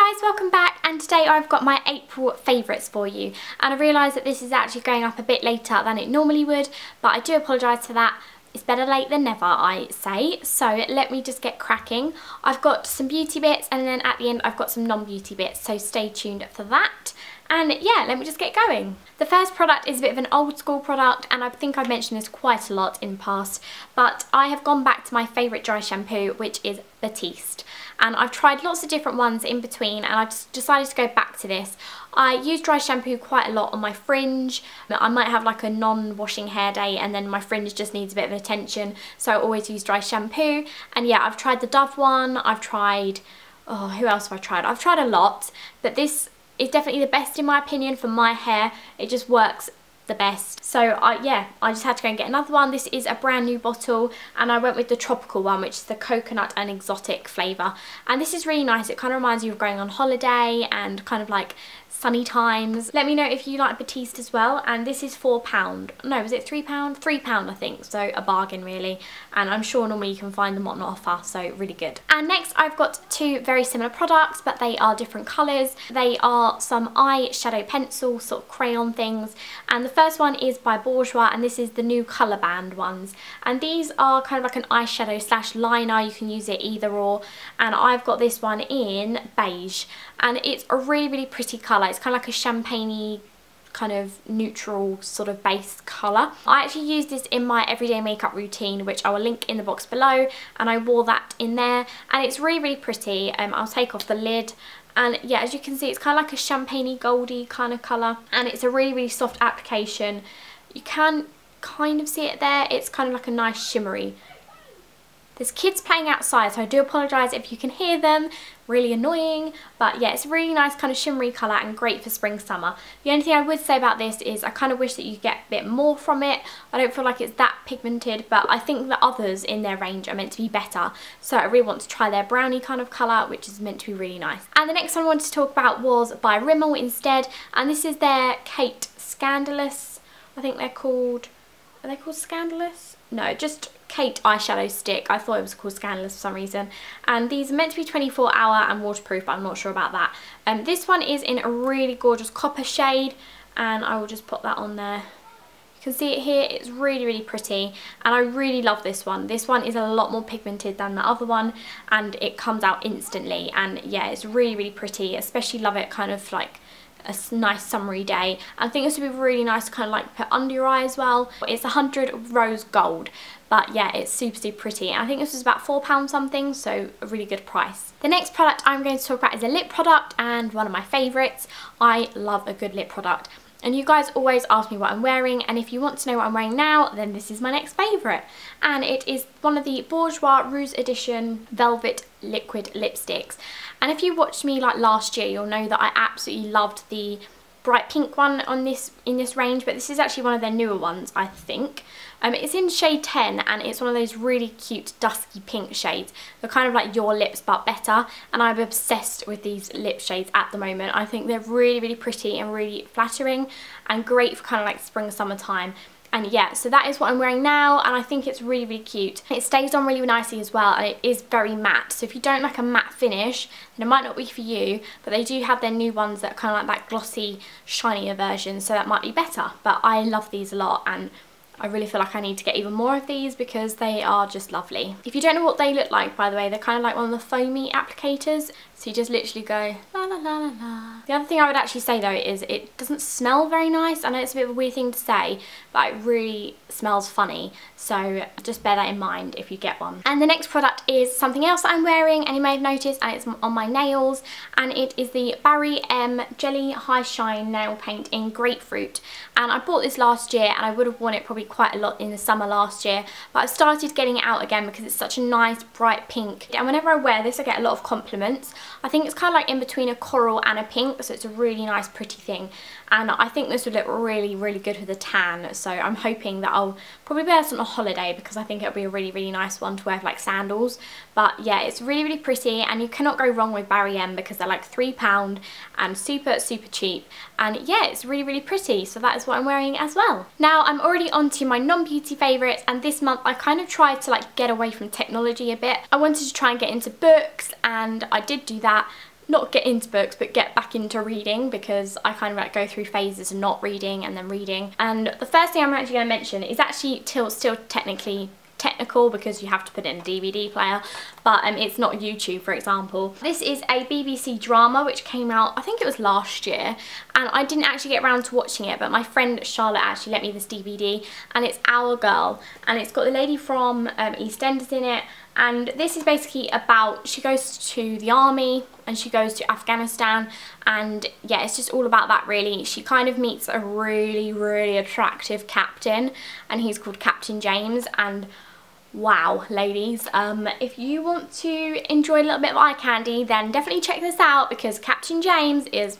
guys, welcome back, and today I've got my April favourites for you, and I realise that this is actually going up a bit later than it normally would, but I do apologise for that. It's better late than never, I say. So let me just get cracking. I've got some beauty bits, and then at the end I've got some non-beauty bits, so stay tuned for that. And yeah, let me just get going. The first product is a bit of an old school product, and I think I've mentioned this quite a lot in the past, but I have gone back to my favourite dry shampoo, which is Batiste. And I've tried lots of different ones in between, and I just decided to go back to this. I use dry shampoo quite a lot on my fringe. I might have like a non-washing hair day and then my fringe just needs a bit of attention, so I always use dry shampoo. And yeah, I've tried the Dove one, I've tried, oh, who else have I tried? I've tried a lot, but this is definitely the best in my opinion for my hair. It just works the best. So yeah, I just had to go and get another one. This is a brand new bottle, and I went with the tropical one, which is the coconut and exotic flavour. And this is really nice. It kind of reminds you of going on holiday and kind of like sunny times. Let me know if you like Batiste as well. And this is £4. No, was it £3? £3 I think, so a bargain really. And I'm sure normally you can find them on offer, so really good. And next I've got two very similar products, but they are different colours. They are some eyeshadow pencil sort of crayon things, and the first one is by Bourjois, and this is the new colour band ones. And these are kind of like an eyeshadow slash liner. You can use it either or, and I've got this one in beige, and it's a really pretty colour. It's kind of like a champagne-y kind of neutral sort of base colour. I actually use this in my everyday makeup routine, which I will link in the box below, and I wore that in there, and it's really pretty. I'll take off the lid, and yeah, as you can see, it's kind of like a champagne-y goldy kind of colour, and it's a really soft application. You can kind of see it there. It's kind of like a nice shimmery. There's kids playing outside, so I do apologise if you can hear them. Really annoying, but yeah, it's a really nice kind of shimmery colour and great for spring summer. The only thing I would say about this is I kind of wish that you get a bit more from it. I don't feel like it's that pigmented, but I think the others in their range are meant to be better, so I really want to try their brownie kind of colour, which is meant to be really nice. And the next one I wanted to talk about was by Rimmel instead, and this is their Kate Scandalous. I think they're called, are they called Scandalous? No, just Kate eyeshadow stick. I thought it was called Scandalous for some reason. And these are meant to be 24-hour and waterproof, but I'm not sure about that. This one is in a really gorgeous copper shade, and I will just put that on there. You can see it here. It's really pretty, and I really love this one. This one is a lot more pigmented than the other one, and it comes out instantly. And yeah, it's really pretty. Especially love it kind of like a nice summery day. I think this would be really nice to kind of like put under your eye as well. It's 100 rose gold, but yeah, it's super pretty. And I think this was about £4 something, so a really good price. The next product I'm going to talk about is a lip product, and one of my favourites. I love a good lip product, and you guys always ask me what I'm wearing, and if you want to know what I'm wearing now, then this is my next favourite. And it is one of the Bourjois Rouge Edition Velvet Liquid Lipsticks. And if you watched me like last year, you'll know that I absolutely loved the bright pink one on this in this range, but this is actually one of their newer ones, I think. It's in shade 10, and it's one of those really cute dusky pink shades. They're kind of like Your Lips but better, and I'm obsessed with these lip shades at the moment. I think they're really pretty and really flattering and great for kind of like spring summertime. And yeah, so that is what I'm wearing now, and I think it's really cute. It stays on really nicely as well, and it is very matte. So if you don't like a matte finish, then it might not be for you, but they do have their new ones that are kind of like that glossy, shinier version, so that might be better. But I love these a lot, and I really feel like I need to get even more of these because they are just lovely. If you don't know what they look like, by the way, they're kind of like one of the foamy applicators. So you just literally go la la la la la. The other thing I would actually say though is it doesn't smell very nice. I know it's a bit of a weird thing to say, but it really smells funny. So just bear that in mind if you get one. And the next product is something else that I'm wearing, and you may have noticed, and it's on my nails, and it is the Barry M Jelly High Shine Nail Paint in Grapefruit. And I bought this last year, and I would have worn it probably quite a lot in the summer last year, but I've started getting it out again because it's such a nice bright pink, and whenever I wear this I get a lot of compliments. I think it's kind of like in between a coral and a pink, so it's a really nice pretty thing, and I think this would look really good with a tan. So I'm hoping that I'll probably wear this on a holiday because I think it'll be a really nice one to wear with like sandals. But yeah, it's really pretty, and you cannot go wrong with Barry M because they're like £3 and super cheap. And yeah, it's really pretty, so that is what I'm wearing as well. Now I'm already on to my non-beauty favourites, and this month I kind of tried to like get away from technology a bit. I wanted to try and get into books, and I did do that. not get into books, but get back into reading, because I kind of like go through phases of not reading and then reading. And the first thing I'm actually going to mention is actually still technically technical, because you have to put it in a DVD player, but it's not YouTube, for example. This is a BBC drama which came out, I think it was last year, and I didn't actually get around to watching it, but my friend Charlotte actually lent me this DVD, and it's Our Girl, and it's got the lady from EastEnders in it. And this is basically about, she goes to the army and she goes to Afghanistan, and yeah, it's just all about that really. She kind of meets a really attractive captain, and he's called Captain James, and wow, ladies, if you want to enjoy a little bit of eye candy, then definitely check this out, because Captain James is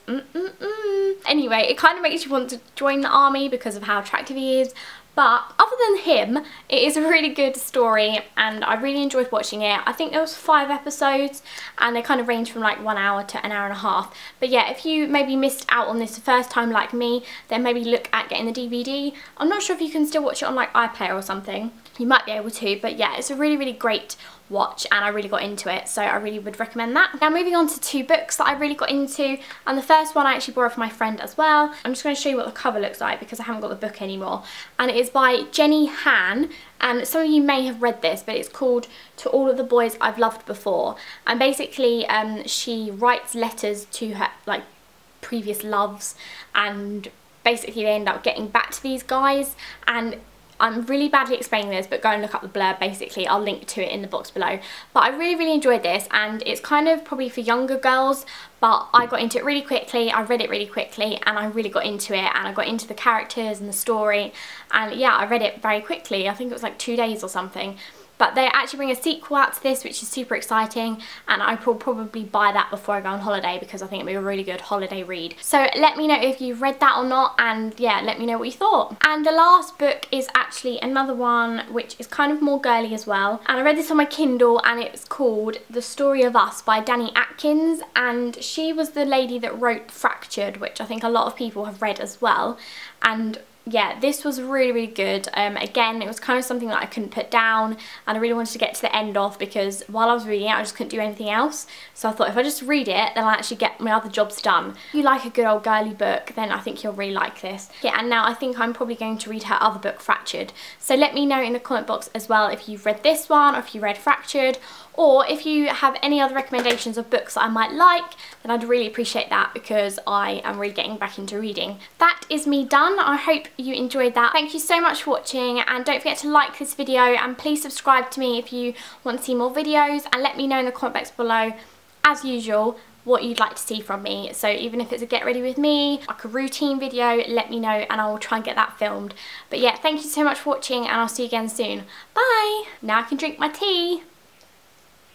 Anyway, it kind of makes you want to join the army because of how attractive he is. But other than him, it is a really good story, and I really enjoyed watching it. I think there was 5 episodes, and they kind of range from like 1 hour to an hour and a half. But yeah, if you maybe missed out on this the first time like me, then maybe look at getting the DVD. I'm not sure if you can still watch it on like iPlayer or something. You might be able to, but yeah, it's a really great watch, and I really got into it, so I really would recommend that. Now moving on to 2 books that I really got into, and the first one I actually borrowed from my friend as well. I'm just going to show you what the cover looks like, because I haven't got the book anymore, and it is by Jenny Han, and some of you may have read this, but it's called To All of the Boys I've Loved Before. And basically she writes letters to her like previous loves, and basically they end up getting back to these guys. And I'm really badly explaining this, but go and look up the blurb basically. I'll link to it in the box below. But I really enjoyed this, and it's kind of probably for younger girls, but I got into it really quickly. I read it really quickly, and I really got into it, and I got into the characters and the story, and yeah, I read it very quickly. I think it was like 2 days or something. But they actually bring a sequel out to this, which is super exciting, and I will probably buy that before I go on holiday, because I think it'll be a really good holiday read. So let me know if you've read that or not, and yeah, let me know what you thought. And the last book is actually another one which is kind of more girly as well, and I read this on my Kindle, and it's called The Story of Us by Danny Atkins, and she was the lady that wrote Fractured, which I think a lot of people have read as well. And yeah, this was really good. Again, it was kind of something that I couldn't put down, and I really wanted to get to the end of, because while I was reading it I just couldn't do anything else. So I thought if I just read it, then I'll actually get my other jobs done. If you like a good old girly book, then I think you'll really like this. Yeah, and now I think I'm probably going to read her other book, Fractured. So let me know in the comment box as well if you've read this one, or if you read Fractured, or if you have any other recommendations of books that I might like, then I'd really appreciate that, because I am really getting back into reading. That is me done. I hope you enjoyed that. Thank you so much for watching, and don't forget to like this video, and please subscribe to me if you want to see more videos, and let me know in the comment box below, as usual, what you'd like to see from me. So even if it's a get ready with me, like a routine video, let me know and I will try and get that filmed. But yeah, thank you so much for watching, and I'll see you again soon. Bye! Now I can drink my tea.